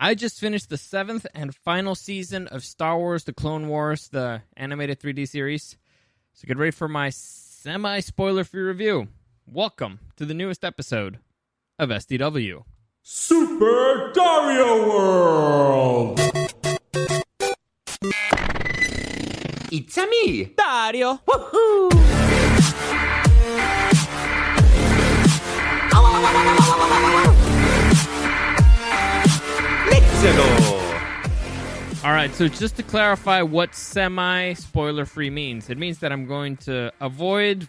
I just finished the 7th and final season of Star Wars The Clone Wars, the animated 3D series. So get ready for my semi-spoiler-free review. Welcome to the newest episode of SDW. Super Dario World! It's-a me, Dario! Woohoo! Let's go! Alright, so just to clarify what semi-spoiler-free means, it means that I'm going to avoid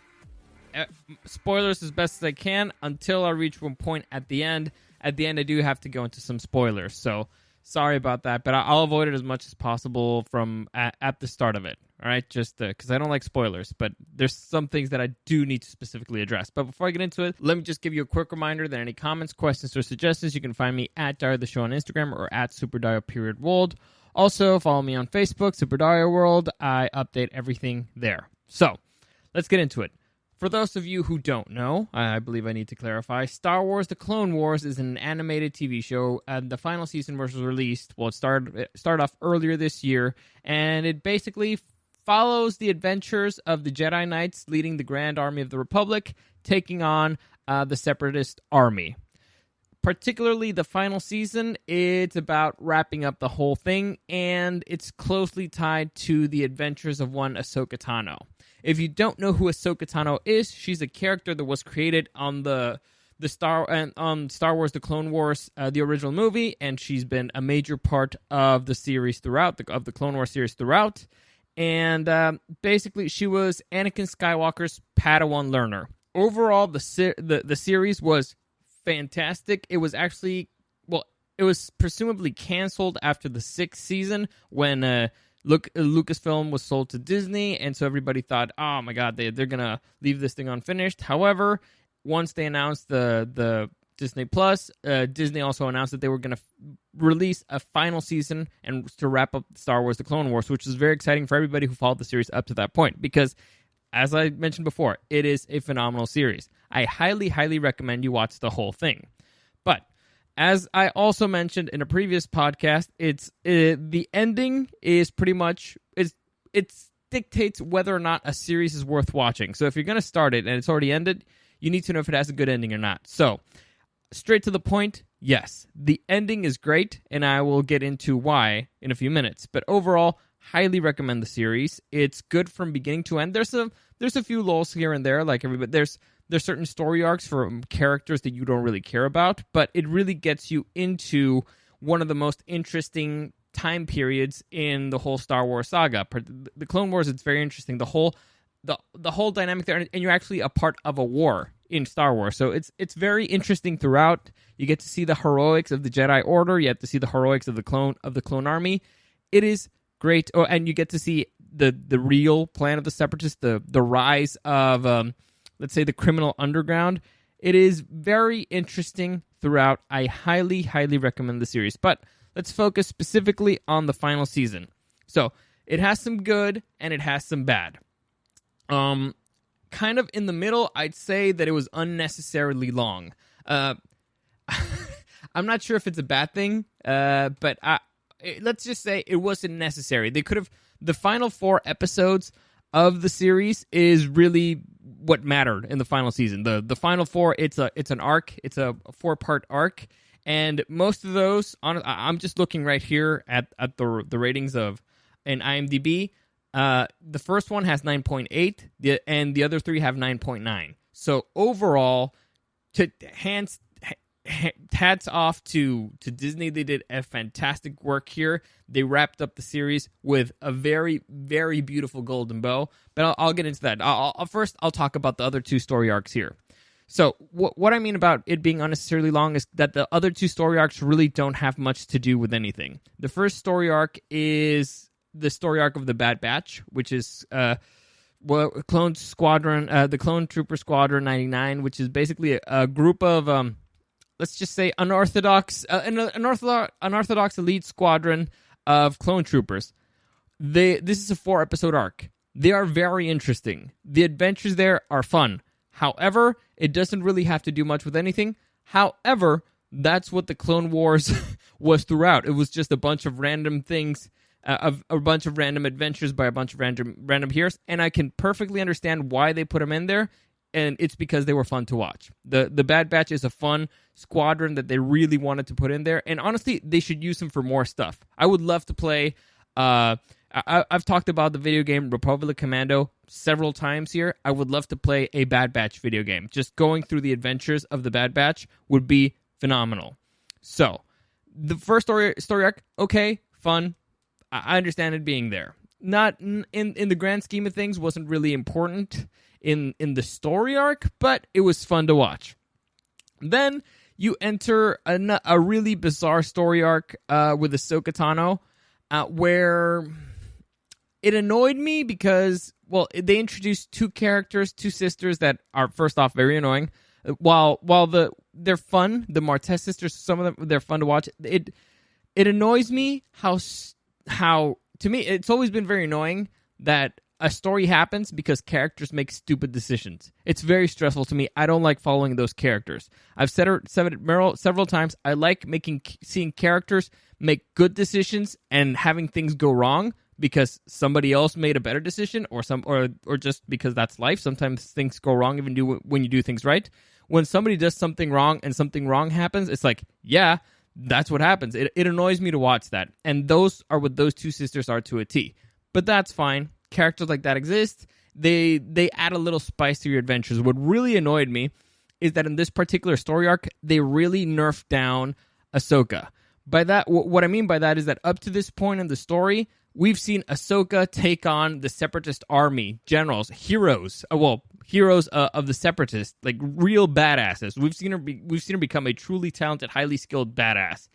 spoilers as best as I can until I reach one point at the end. At the end, I do have to go into some spoilers, so sorry about that, but I'll avoid it as much as possible from at the start of it, all right? Just because I don't like spoilers, but there's some things that I do need to specifically address. But before I get into it, let me just give you a quick reminder that any comments, questions, or suggestions, you can find me at Dario the Show on Instagram or at SuperDario_World. Also, follow me on Facebook, Super Dario World. I update everything there. So, let's get into it. For those of you who don't know, I believe I need to clarify, Star Wars The Clone Wars is an animated TV show, and the final season was released, well, it started off earlier this year, and it basically follows the adventures of the Jedi Knights leading the Grand Army of the Republic, taking on the Separatist Army. Particularly the final season, it's about wrapping up the whole thing, and it's closely tied to the adventures of one Ahsoka Tano. If you don't know who Ahsoka Tano is, she's a character that was created on Star Wars: The Clone Wars, the original movie, and she's been a major part of the series throughout, of the Clone Wars series throughout. And basically, she was Anakin Skywalker's Padawan learner. Overall, the series was fantastic. It was actually, it was presumably canceled after the 6th season when Lucasfilm was sold to Disney, and so everybody thought, oh my god, they're gonna leave this thing unfinished. However, once they announced the Disney Plus, Disney also announced that they were gonna release a final season and to wrap up Star Wars: The Clone Wars, which is very exciting for everybody who followed the series up to that point, because as I mentioned before, it is a phenomenal series. I highly, highly recommend you watch the whole thing. But as I also mentioned in a previous podcast, the ending is pretty much it dictates whether or not a series is worth watching. So if you're going to start it and it's already ended, you need to know if it has a good ending or not. So straight to the point, yes, the ending is great, and I will get into why in a few minutes. But overall, highly recommend the series. It's good from beginning to end. There's a few lulls here and there, like everybody. There's certain story arcs for characters that you don't really care about, but it really gets you into one of the most interesting time periods in the whole Star Wars saga. The Clone Wars, it's very interesting. The whole dynamic there, and you're actually a part of a war in Star Wars. So it's very interesting throughout. You get to see the heroics of the Jedi Order. You have to see the heroics of the clone army. It is great. Oh, and you get to see the real plan of the Separatists, the rise of let's say the criminal underground. It is very interesting throughout. I highly, highly recommend the series. But let's focus specifically on the final season. So it has some good and it has some bad. Kind of in the middle, I'd say that it was unnecessarily long. I'm not sure if it's a bad thing, but let's just say it wasn't necessary. They could have. The final 4 episodes of the series is really what mattered in the final season. The final 4, it's an arc. It's a 4-part arc, and most of those, I'm just looking right here at the ratings of in IMDb. The first one has 9.8, and the other 3 have 9.9. So overall, hats off to Disney. They did a fantastic work here. They wrapped up the series with a very, very beautiful golden bow. But I'll get into that. First, I'll talk about the other 2 story arcs here. So what I mean about it being unnecessarily long is that the other 2 story arcs really don't have much to do with anything. The first story arc is the story arc of the Bad Batch, which is Clone Squadron, the Clone Trooper Squadron 99, which is basically a group of let's just say unorthodox elite squadron of clone troopers. This is a 4-episode arc. They are very interesting. The adventures there are fun. However, it doesn't really have to do much with anything. However, That's what the Clone Wars was throughout. It was just a bunch of random things, of a bunch of random adventures by a bunch of random heroes, and I can perfectly understand why they put them in there, and it's because they were fun to watch. The Bad Batch is a fun squadron that they really wanted to put in there, and honestly, they should use them for more stuff. I would love to play... I've talked about the video game Republic Commando several times here. I would love to play a Bad Batch video game. Just going through the adventures of the Bad Batch would be phenomenal. So, the first story arc, okay, fun. I understand it being there. Not in the grand scheme of things, wasn't really important in the story arc, but it was fun to watch. Then you enter a really bizarre story arc with Ahsoka Tano, where it annoyed me because, well, they introduced two sisters that are, first off, very annoying. While they're fun, the Martez sisters, some of them, they're fun to watch. It annoys me how to me it's always been very annoying that a story happens because characters make stupid decisions. It's very stressful to me. I don't like following those characters. I've said it several times. I like seeing characters make good decisions and having things go wrong because somebody else made a better decision, or just because that's life. Sometimes things go wrong even when you do things right. When somebody does something wrong and something wrong happens, it's like, yeah, that's what happens. It annoys me to watch that. And those are what those two sisters are to a T. But that's fine. Characters like that exist. They add a little spice to your adventures. What really annoyed me is that in this particular story arc, they really nerfed down Ahsoka. By that, what I mean by that is that up to this point in the story, we've seen Ahsoka take on the Separatist army, generals, heroes of the Separatists, like real badasses. We've seen her become a truly talented, highly skilled badass.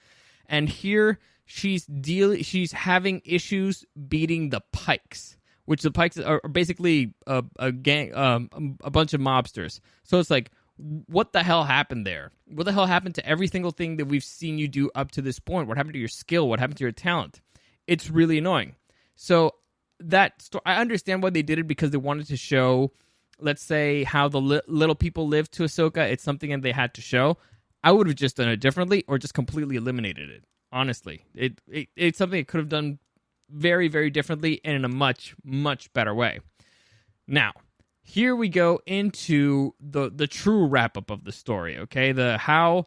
And here she's having issues beating the Pikes, which the Pikes are basically a gang, a bunch of mobsters. So it's like, what the hell happened there? What the hell happened to every single thing that we've seen you do up to this point? What happened to your skill? What happened to your talent? It's really annoying. So I understand why they did it, because they wanted to show, let's say, how the little people live to Ahsoka. It's something that they had to show. I would have just done it differently, or just completely eliminated it. Honestly, it's something it could have done very, very differently and in a much, much better way. Now, here we go into the true wrap up of the story. Okay, the how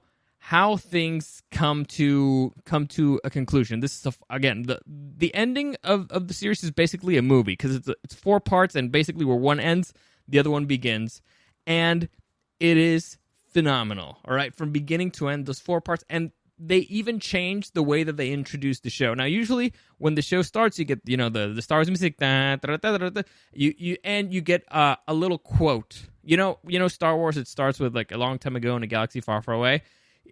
things come to a conclusion. This is again the ending of the series is basically a movie, because it's 4 parts, and basically where one ends, the other one begins, and it is phenomenal. All right, from beginning to end, those 4 parts, and they even changed the way that they introduced the show. Now, usually when the show starts, you get the Star Wars music, you get a little quote. You know Star Wars. It starts with like a long time ago in a galaxy far, far away.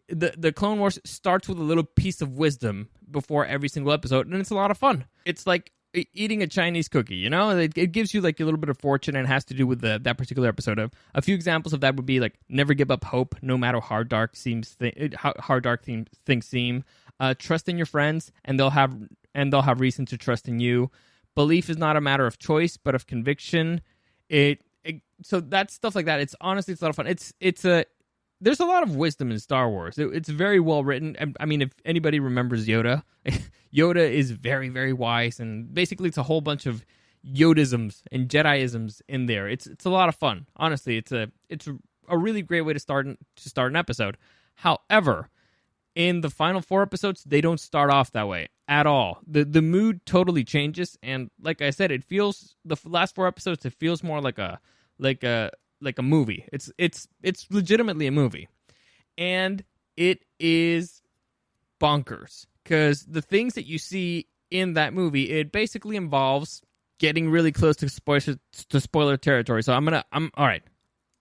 The Clone Wars starts with a little piece of wisdom before every single episode, and it's a lot of fun. It's like eating a Chinese cookie, It gives you like a little bit of fortune, and it has to do with that particular episode. A few examples of that would be like, never give up hope, no matter how dark things seem. Trust in your friends, and they'll have reason to trust in you. Belief is not a matter of choice, but of conviction. So that's stuff like that. It's a lot of fun. There's a lot of wisdom in Star Wars. It's very well written. I mean, if anybody remembers Yoda, Yoda is very, very wise, and basically it's a whole bunch of Yodisms and Jediisms in there. It's a lot of fun. Honestly, it's a really great way to start an episode. However, in the final 4 episodes, they don't start off that way at all. The mood totally changes, and like I said, the last 4 episodes, it feels more like a movie. It's legitimately a movie, and it is bonkers, because the things that you see in that movie, it basically involves getting really close to spoiler territory. So I'm all right.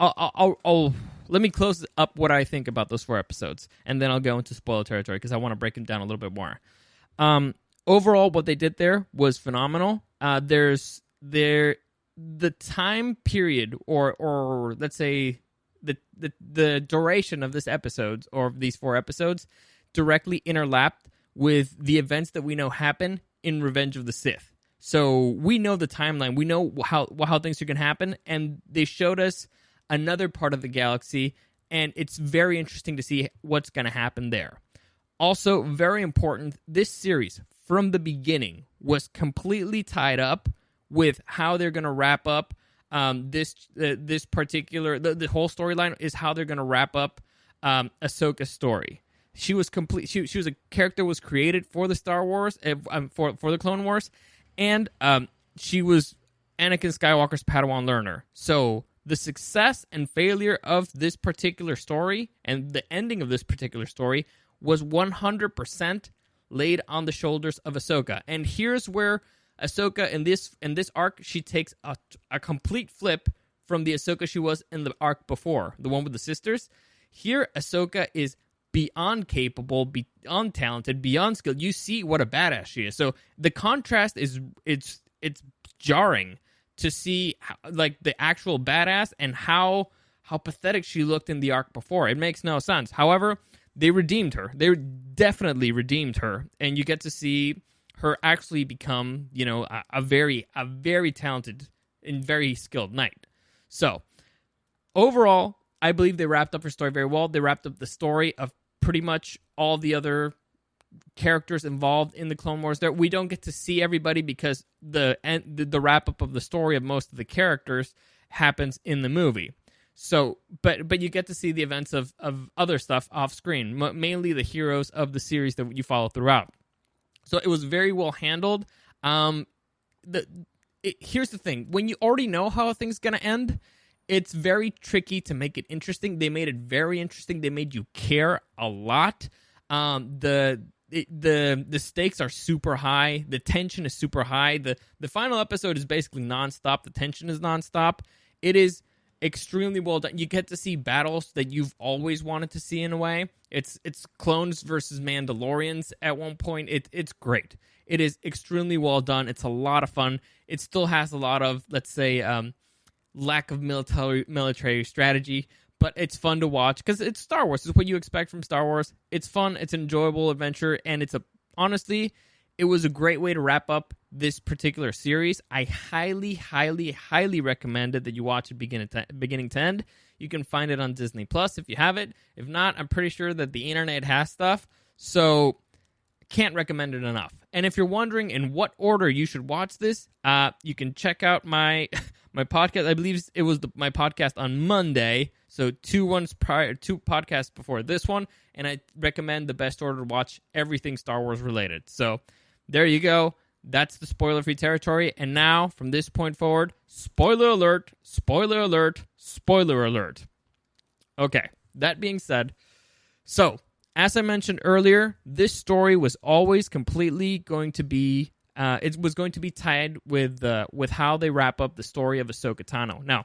I'll let me close up what I think about those 4 episodes, and then I'll go into spoiler territory, because I want to break them down a little bit more. Overall, what they did there was phenomenal. The time period, or let's say the duration of this episode, or these 4 episodes, directly interlapped with the events that we know happen in Revenge of the Sith. So we know the timeline. We know how things are going to happen, and they showed us another part of the galaxy, and it's very interesting to see what's going to happen there. Also, very important, this series from the beginning was completely tied up with how they're going to wrap up this particular the whole storyline is how they're going to wrap up Ahsoka's story. She was complete. She was a character was created for the Star Wars for the Clone Wars, and she was Anakin Skywalker's Padawan learner. So the success and failure of this particular story and the ending of this particular story was 100% laid on the shoulders of Ahsoka. And here's where Ahsoka in this arc, she takes a complete flip from the Ahsoka she was in the arc before, the one with the sisters. Here, Ahsoka is beyond capable, beyond talented, beyond skilled. You see what a badass she is. So the contrast is it's jarring to see how, like the actual badass and how pathetic she looked in the arc before. It makes no sense. However, they redeemed her. They definitely redeemed her, and you get to see her actually become, a very talented and very skilled knight. So, overall, I believe they wrapped up her story very well. They wrapped up the story of pretty much all the other characters involved in the Clone Wars. There, we don't get to see everybody because the wrap up of the story of most of the characters happens in the movie. So, but you get to see the events of other stuff off screen, mainly the heroes of the series that you follow throughout. So it was very well handled. Here's the thing: when you already know how a thing's gonna end, it's very tricky to make it interesting. They made it very interesting. They made you care a lot. The stakes are super high. The tension is super high. The final episode is basically nonstop. The tension is nonstop. It is extremely well done. You get to see battles that you've always wanted to see in a way. It's clones versus Mandalorians at one point. It's great. It is extremely well done. It's a lot of fun. It still has a lot of, let's say, lack of military strategy, but it's fun to watch because it's Star Wars. It's what you expect from Star Wars. It's fun. It's an enjoyable adventure, and honestly, it was a great way to wrap up this particular series. I highly, highly, highly recommend it that you watch it beginning to end. You can find it on Disney Plus if you have it. If not, I'm pretty sure that the internet has stuff, so can't recommend it enough. And if you're wondering in what order you should watch this, you can check out my podcast. I believe it was my podcast on Monday, so two podcasts before this one, and I recommend the best order to watch everything Star Wars related. So there you go. That's the spoiler-free territory. And now, from this point forward, spoiler alert, spoiler alert, spoiler alert. Okay, that being said, so as I mentioned earlier, this story was always completely going to be it was going to be tied with how they wrap up the story of Ahsoka Tano. Now,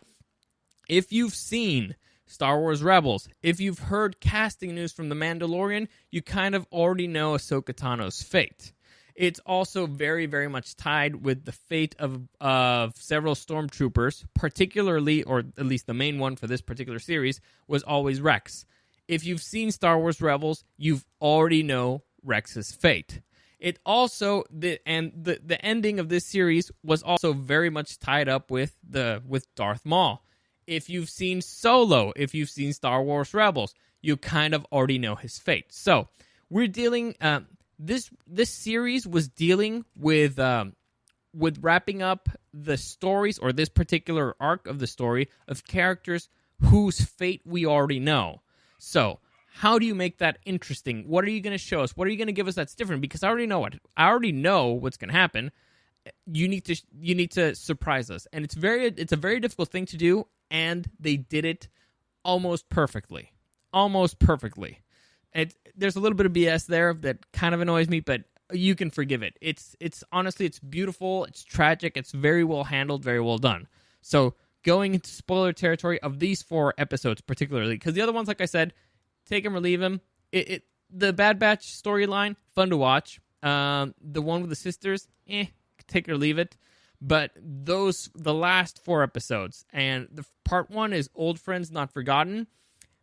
if you've seen Star Wars Rebels, if you've heard casting news from The Mandalorian, you kind of already know Ahsoka Tano's fate. It's also very, very much tied with the fate of several stormtroopers, particularly, or at least the main one for this particular series, was always Rex. If you've seen Star Wars Rebels, you've already know Rex's fate. It also the ending of this series was also very much tied up with Darth Maul. If you've seen Solo, if you've seen Star Wars Rebels, you kind of already know his fate. So we're dealing. This series was dealing with wrapping up the stories, or this particular arc of the story of characters whose fate we already know. So how do you make that interesting? What are you going to show us? What are you going to give us that's different? Because I already know what's going to happen. You need to surprise us, and it's a very difficult thing to do, and they did it almost perfectly. Almost perfectly. There's a little bit of BS there that kind of annoys me, but you can forgive it. It's honestly, it's beautiful, it's tragic, it's very well handled, very well done. So going into spoiler territory of these 4 episodes particularly, because the other ones, like I said, take them or leave them. The Bad Batch storyline, fun to watch. The one with the sisters, take it or leave it. But the last 4 episodes, and the part 1 is Old Friends Not Forgotten.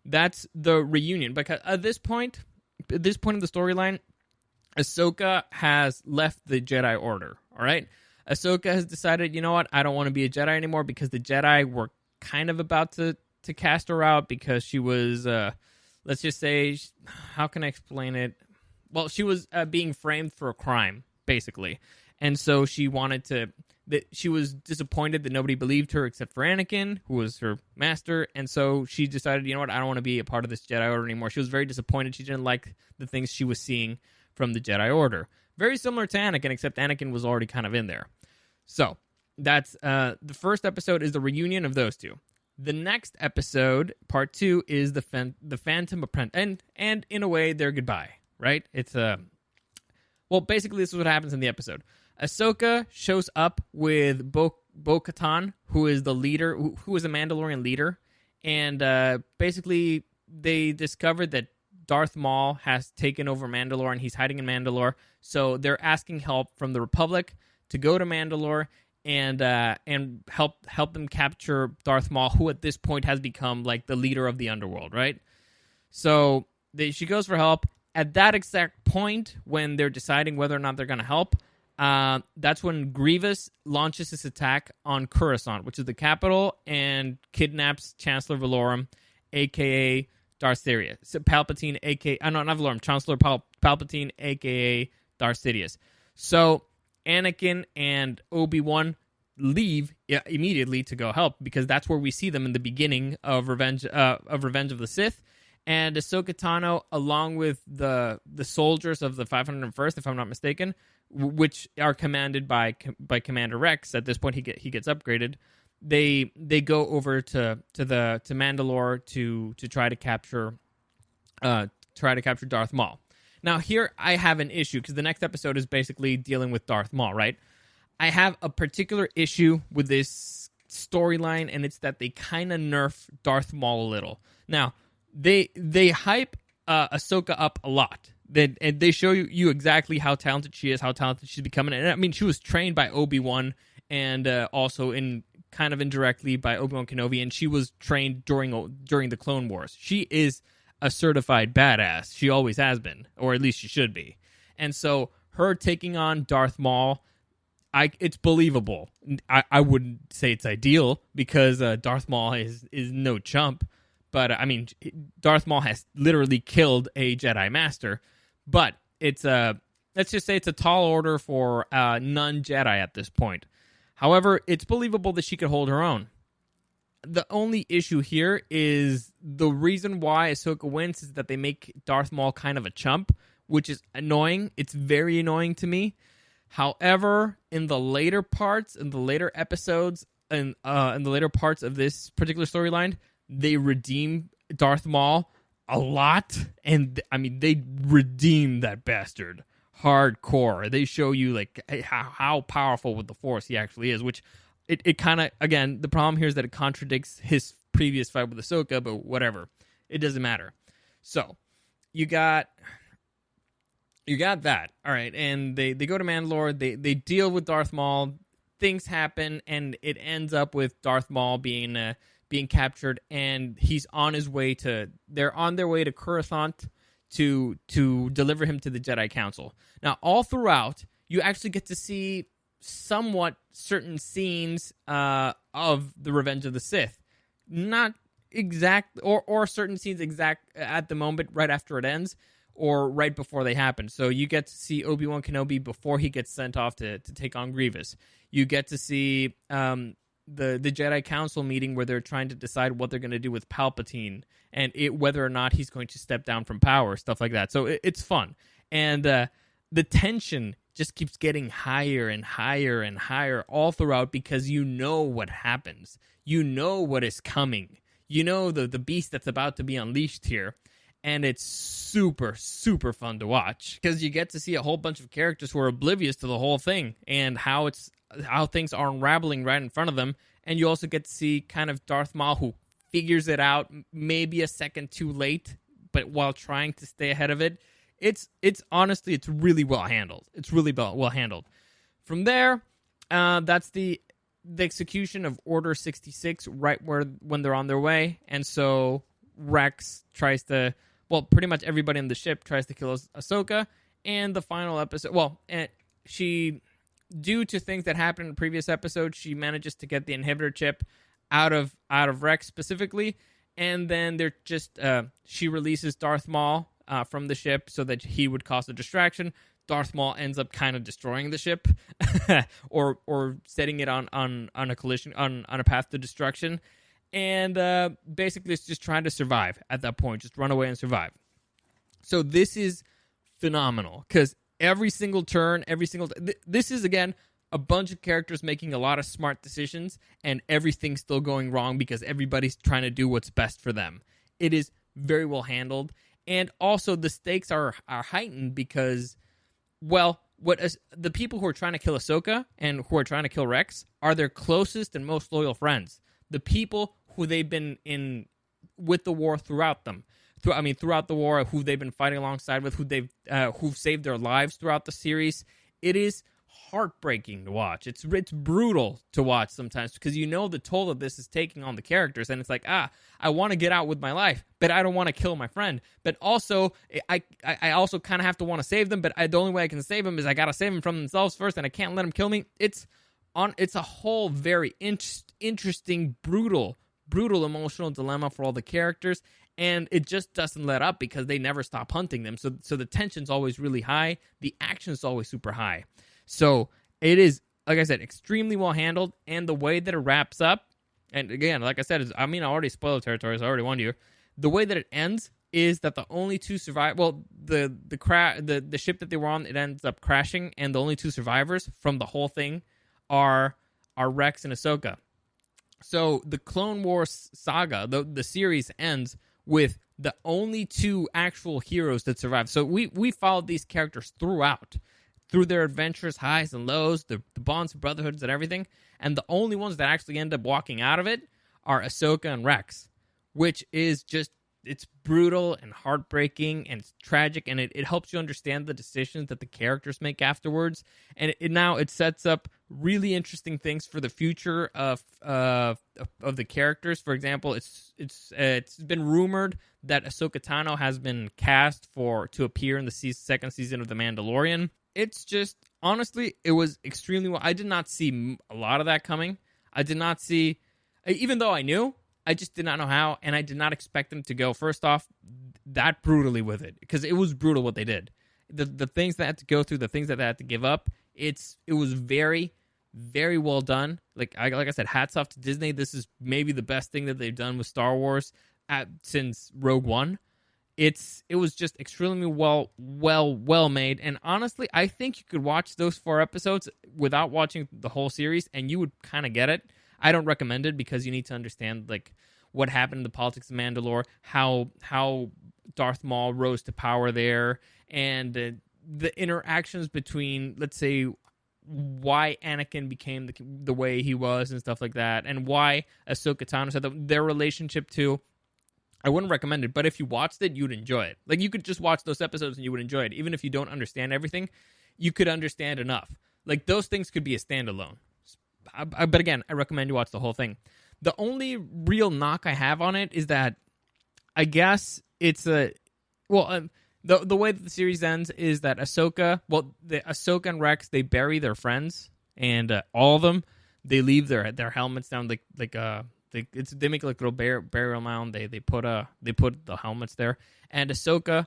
That's the reunion, because at this point of the storyline, Ahsoka has left the Jedi Order, all right? Ahsoka has decided, you know what, I don't want to be a Jedi anymore, because the Jedi were kind of about to to cast her out because she was, let's just say, how can I explain it? Well, she was being framed for a crime, basically. And so she wanted to, she was disappointed that nobody believed her except for Anakin, who was her master. And so she decided, you know what, I don't want to be a part of this Jedi Order anymore. She was very disappointed. She didn't like the things she was seeing from the Jedi Order. Very similar to Anakin, except Anakin was already kind of in there. So that's the first episode is the reunion of those two. The next episode, part 2, is the Phantom Apprentice, and in a way, their goodbye. Right? It's well, basically, this is what happens in the episode. Ahsoka shows up with Bo-Katan, who is the leader, who is a Mandalorian leader, and basically they discovered that Darth Maul has taken over Mandalore and he's hiding in Mandalore. So they're asking help from the Republic to go to Mandalore and help them capture Darth Maul, who at this point has become like the leader of the underworld, right? So she goes for help. At that exact point, when they're deciding whether or not they're going to help, that's when Grievous launches his attack on Coruscant, which is the capital, and kidnaps Chancellor Valorum, a.k.a. Darth Sidious. So Palpatine, a.k.a. No, not Valorum. Chancellor Palpatine, a.k.a. Darth Sidious. So Anakin and Obi-Wan leave immediately to go help, because that's where we see them in the beginning of Revenge of the Sith. And Ahsoka Tano, along with the soldiers of the 501st, if I'm not mistaken, which are commanded by Commander Rex. At this point, he gets upgraded. They go over to Mandalore to try to capture Darth Maul. Now here I have an issue, because the next episode is basically dealing with Darth Maul, right? I have a particular issue with this storyline, and it's that they kind of nerf Darth Maul a little. Now, They hype Ahsoka up a lot. They show you exactly how talented she is, how talented she's becoming. And I mean, she was trained by Obi-Wan and also kind of indirectly by Obi-Wan Kenobi, and she was trained during the Clone Wars. She is a certified badass. She always has been, or at least she should be. And so her taking on Darth Maul, it's believable. I wouldn't say it's ideal, because Darth Maul is no chump. But, I mean, Darth Maul has literally killed a Jedi Master. But it's let's just say it's a tall order for non-Jedi at this point. However, it's believable that she could hold her own. The only issue here is the reason why Ahsoka wins is that they make Darth Maul kind of a chump, which is annoying. It's very annoying to me. However, in the later parts, in the later episodes, and in the later parts of this particular storyline, they redeem Darth Maul a lot, and I mean, they redeem that bastard hardcore. They show you like how powerful with the Force he actually is, which it kind of, again, the problem here is that it contradicts his previous fight with Ahsoka, but whatever, it doesn't matter. So you got that, all right, and they go to Mandalore. They deal with Darth Maul. Things happen, and it ends up with Darth Maul being captured, and they're on their way to Coruscant to deliver him to the Jedi Council. Now, all throughout, you actually get to see somewhat certain scenes of the Revenge of the Sith. Not exact, or certain scenes exact at the moment, right after it ends, or right before they happen. So you get to see Obi-Wan Kenobi before he gets sent off to take on Grievous. You get to see the Jedi Council meeting where they're trying to decide what they're going to do with Palpatine and whether or not he's going to step down from power, stuff like that. So it's fun. And the tension just keeps getting higher and higher and higher all throughout, because you know what happens. You know what is coming. You know the beast that's about to be unleashed here. And it's super, super fun to watch, because you get to see a whole bunch of characters who are oblivious to the whole thing and how things are unraveling right in front of them. And you also get to see kind of Darth Maul, who figures it out maybe a second too late, but while trying to stay ahead of it. It's honestly, it's really well handled. It's really well handled. From there, that's the execution of Order 66 right when they're on their way. And so Rex tries to, pretty much everybody on the ship tries to kill Ahsoka. And the final episode, she, due to things that happened in the previous episode, she manages to get the inhibitor chip out of Rex specifically, And then they're just she releases Darth Maul from the ship so that he would cause a distraction. Darth Maul ends up kind of destroying the ship, or setting it on a collision on a path to destruction. And basically, it's just trying to survive at that point, just run away and survive. So this is phenomenal because every single turn, this is again a bunch of characters making a lot of smart decisions, and everything's still going wrong because everybody's trying to do what's best for them. It is very well handled, and also the stakes are heightened because, well, the people who are trying to kill Ahsoka and who are trying to kill Rex are their closest and most loyal friends. The people who they've been in with the war throughout the war, who they've been fighting alongside with, who've saved their lives throughout the series. It is heartbreaking to watch. It's brutal to watch sometimes because you know the toll that this is taking on the characters, and it's like, I want to get out with my life, but I don't want to kill my friend. But also, I also kind of have to want to save them, but the only way I can save them is I got to save them from themselves first, and I can't let them kill me. It's a whole very interesting, brutal emotional dilemma for all the characters, and it just doesn't let up because they never stop hunting them. So the tension's always really high. The action's always super high. So it is, like I said, extremely well handled, and the way that it wraps up, and again, like I said, I already spoiled territory, so I already warned you. The way that it ends is that the only two survive. Well, the ship that they were on, it ends up crashing, and the only two survivors from the whole thing are Rex and Ahsoka. So the Clone Wars saga, the series ends with the only two actual heroes that survive. So we followed these characters through their adventures, highs and lows, the bonds of brotherhoods and everything. And the only ones that actually end up walking out of it are Ahsoka and Rex, which is just, it's brutal and heartbreaking and it's tragic, and it helps you understand the decisions that the characters make afterwards. And it sets up really interesting things for the future of the characters. For example, it's been rumored that Ahsoka Tano has been cast to appear in the second season of The Mandalorian. It's just, honestly, it was extremely well. I did not see a lot of that coming. I did not see, even though I knew, I just did not know how, and I did not expect them to go, first off, that brutally with it, because it was brutal what they did. The things they had to go through, the things that they had to give up, it was very, very well done. Like I said, hats off to Disney. This is maybe the best thing that they've done with Star Wars since Rogue One. It was just extremely well made, and honestly, I think you could watch those 4 episodes without watching the whole series, and you would kind of get it. I don't recommend it because you need to understand like what happened in the politics of Mandalore, how Darth Maul rose to power there, and the interactions between, let's say, why Anakin became the way he was and stuff like that, and why Ahsoka Tano said that their relationship to. I wouldn't recommend it, but if you watched it, you'd enjoy it. Like, you could just watch those episodes and you would enjoy it. Even if you don't understand everything, you could understand enough. Like, those things could be a standalone. But again, I recommend you watch the whole thing. The only real knock I have on it is that I guess it's the way that the series ends is that Ahsoka and Rex, they bury their friends, and all of them, they leave their helmets down they make like a little burial mound. They put the helmets there, and Ahsoka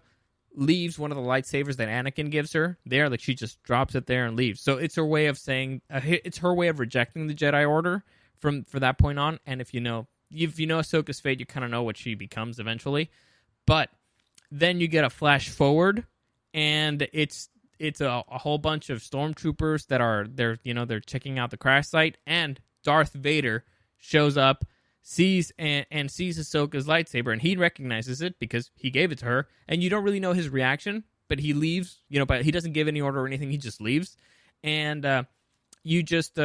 leaves one of the lightsabers that Anakin gives her there. Like, she just drops it there and leaves. So it's her way of saying it's her way of rejecting the Jedi Order for that point on. And if you know Ahsoka's fate, you kind of know what she becomes eventually. But then you get a flash forward, and it's a whole bunch of stormtroopers they're checking out the crash site, and Darth Vader shows up, sees Ahsoka's lightsaber, and he recognizes it because he gave it to her, and you don't really know his reaction, but he leaves, but he doesn't give any order or anything, he just leaves, and you just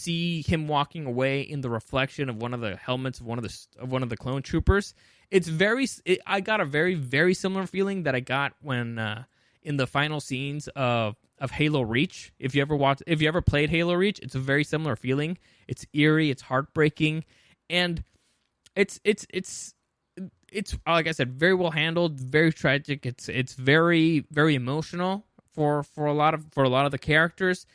see him walking away in the reflection of one of the helmets of one of the clone troopers. I got a very, very similar feeling that I got when in the final scenes of Halo Reach. If you ever played Halo Reach, it's a very similar feeling. It's eerie, it's heartbreaking, and it's like I said, very well handled, very tragic. It's very, very emotional for a lot of the characters.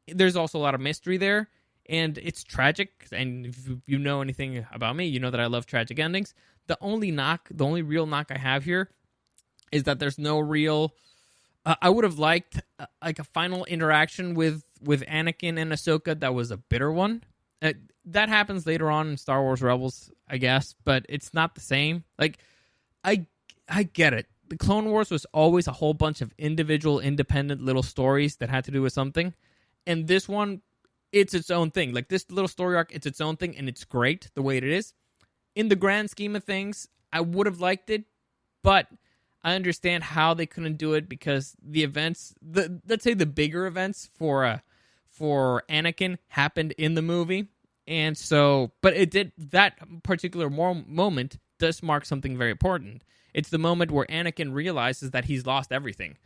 There's also a lot of mystery there, and it's tragic. And if you know anything about me, you know that I love tragic endings. The only real knock I have here is that there's no real. I would have liked like a final interaction with Anakin and Ahsoka that was a bitter one. That happens later on in Star Wars Rebels, I guess, but it's not the same. Like, I get it. The Clone Wars was always a whole bunch of individual, independent little stories that had to do with something, and this one, it's its own thing. Like, this little story arc, it's its own thing, and it's great the way it is. In the grand scheme of things, I would have liked it, but I understand how they couldn't do it because the events, let's say the bigger events for Anakin happened in the movie, and so, but it did, that particular moment does mark something very important. It's the moment where Anakin realizes that he's lost everything.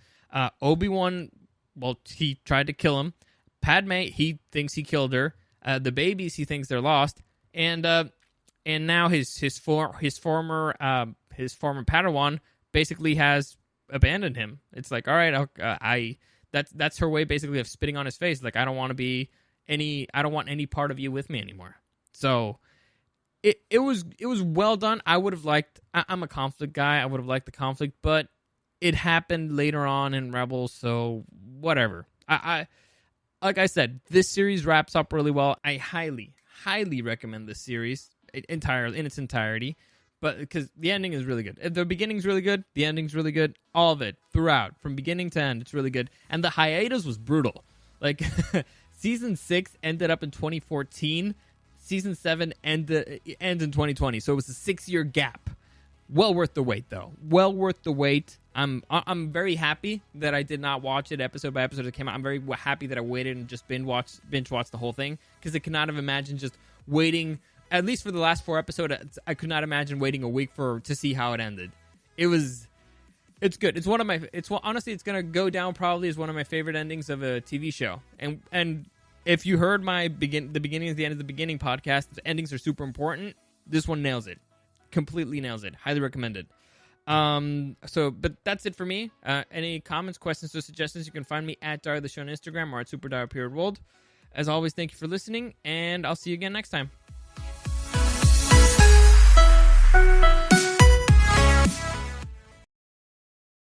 Obi-Wan, well, he tried to kill him. Padme, he thinks he killed her. The babies, he thinks they're lost, and now his former Padawan basically has abandoned him. It's like, all right, that's her way basically of spitting on his face. Like, I don't want any part of you with me anymore. So it was well done. I would have liked. I'm a conflict guy. I would have liked the conflict, but it happened later on in Rebels, so whatever. I like I said, this series wraps up really well. I highly recommend this series in its entirety. But because the ending is really good. The beginning's really good. The ending's really good. All of it throughout, from beginning to end, it's really good. And the hiatus was brutal. Like, season 6 ended up in 2014. Season 7 ends in 2020. So it was a 6-year gap. Well worth the wait, though. Well worth the wait. I'm very happy that I did not watch it episode by episode as it came out. I'm very happy that I waited and just binge watched the whole thing, because I could not have imagined just waiting. At least for the last 4 episodes, I could not imagine waiting a week to see how it ended. It's good. Honestly, it's gonna go down probably as one of my favorite endings of a TV show. And if you heard the beginning of the end of the beginning podcast, the endings are super important. This one nails it, completely nails it. Highly recommended. But that's it for me. Any comments, questions, or suggestions, you can find me at Dario the Show on Instagram or at SuperDario_World. As always, thank you for listening, and I'll see you again next time.